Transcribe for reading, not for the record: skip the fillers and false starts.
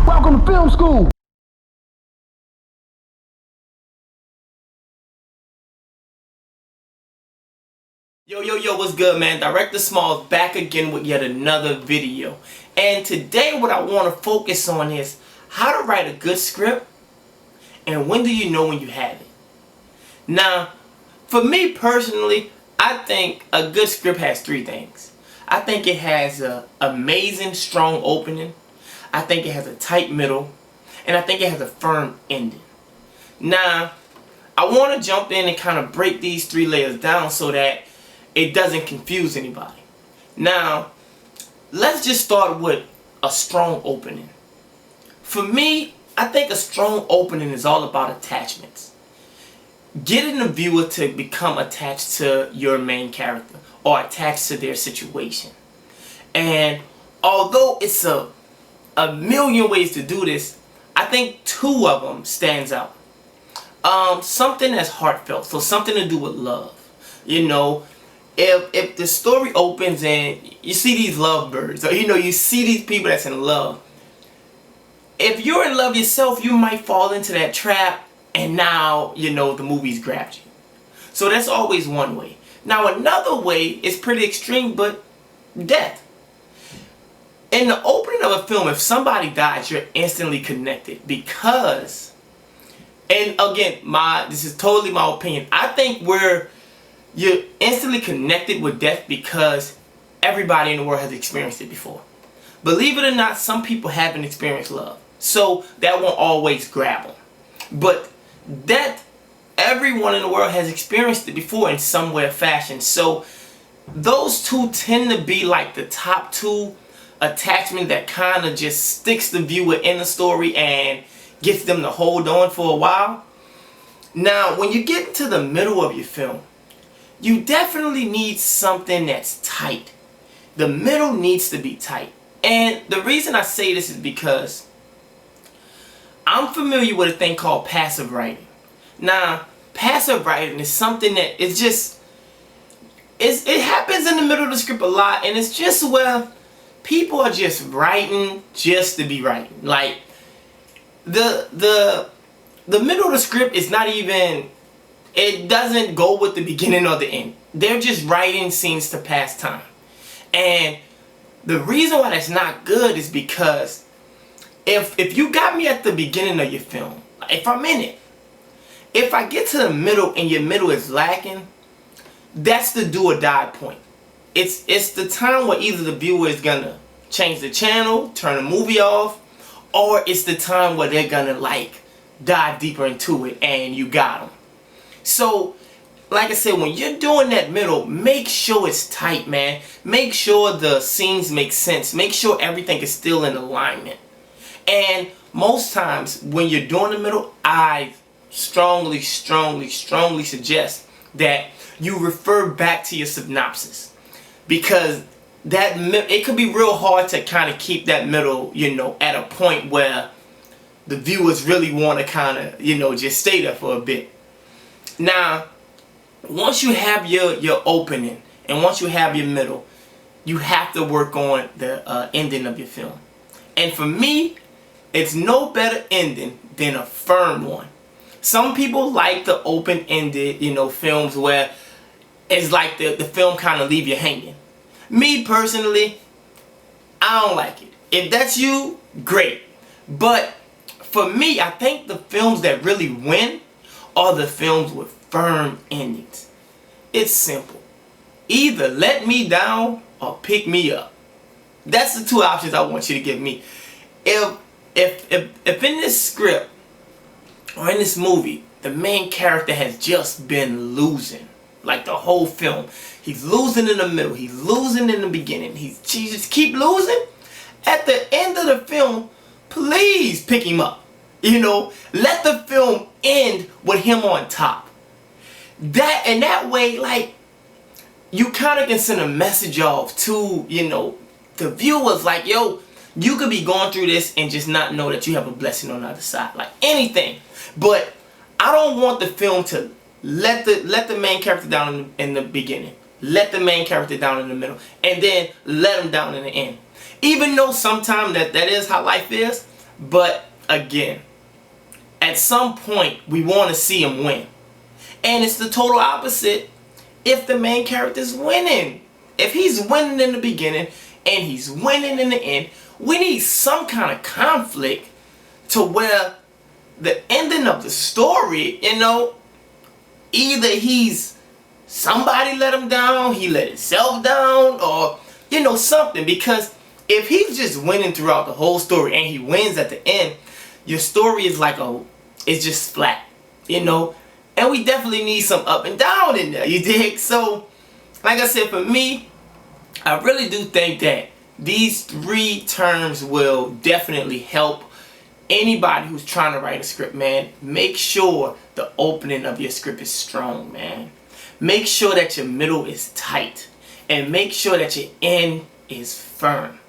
Welcome to film school. Yo, what's good, man? Director Smalls back again with yet another video. And today what I want to focus on is how to write a good script and when do you know when you have it. Now, for me personally, I think a good script has three things. I think it has an amazing, strong opening. I think it has a tight middle. And I think it has a firm ending. Now, I want to jump in and kind of break these three layers down so that it doesn't confuse anybody. Now, let's just start with a strong opening. For me, I think a strong opening is all about attachments. Getting the viewer to become attached to your main character or attached to their situation. And although it's a million ways to do this, I think two of them stands out. Something that's heartfelt, so something to do with love. You know, if the story opens and you see these lovebirds, or you see these people that's in love, if you're in love yourself, you might fall into that trap, and now the movie's grabbed you. So that's always one way. Now another way is pretty extreme, but death. In the opening of a film, if somebody dies, you're instantly connected because, and again, this is totally my opinion, I think you're instantly connected with death because everybody in the world has experienced it before. Believe it or not, some people haven't experienced love, so that won't always grab them. But that everyone in the world has experienced it before in some way or fashion. So those two tend to be like the top two attachment that kind of just sticks the viewer in the story and gets them to hold on for a while. Now, when you get to the middle of your film, you definitely need something that's tight. The middle needs to be tight. And the reason I say this is because I'm familiar with a thing called passive writing. Now, passive writing is something that it happens in the middle of the script a lot, and it's just where people are just writing just to be writing. Like the middle of the script is not even, it doesn't go with the beginning or the end. They're just writing scenes to pass time. And the reason why that's not good is because if you got me at the beginning of your film, if I'm in it, if I get to the middle and your middle is lacking, that's the do or die point. It's the time where either the viewer is gonna change the channel, turn the movie off, or it's the time where they're gonna dive deeper into it and you got them. So, like I said, when you're doing that middle, make sure it's tight, man. Make sure the scenes make sense. Make sure everything is still in alignment. And most times when you're doing the middle, I strongly suggest that you refer back to your synopsis. Because it could be real hard to kind of keep that middle, at a point where the viewers really want to kind of, just stay there for a bit. Now, once you have your opening and once you have your middle, you have to work on the ending of your film. And for me, it's no better ending than a firm one. Some people like the open-ended, films where it's like the film kind of leave you hanging. Me personally, I don't like it. If that's you, great. But for me, I think the films that really win are the films with firm endings. It's simple. Either let me down or pick me up. That's the two options I want you to give me. If in this script or in this movie, the main character has just been losing, like the whole film, he's losing in the middle, he's losing in the beginning, he just keep losing, at the end of the film, please pick him up. Let the film end with him on top. That way, you kind of can send a message off to, the viewers, like, yo, you could be going through this and just not know that you have a blessing on the other side. Like anything. But I don't want the film to let the main character down in the beginning. Let the main character down in the middle. And then let him down in the end. Even though sometimes that is how life is, But again, at some point we want to see him win. And it's the total opposite if the main character is winning. If he's winning in the beginning and he's winning in the end, we need some kind of conflict to where the ending of the story, either somebody let him down, he let himself down, or something. Because if he's just winning throughout the whole story and he wins at the end, your story is it's just flat, and we definitely need some up and down in there, you dig? So like I said, for me, I really do think that these 3 terms will definitely help anybody who's trying to write a script, man. Make sure the opening of your script is strong, man. Make sure that your middle is tight. And make sure that your end is firm.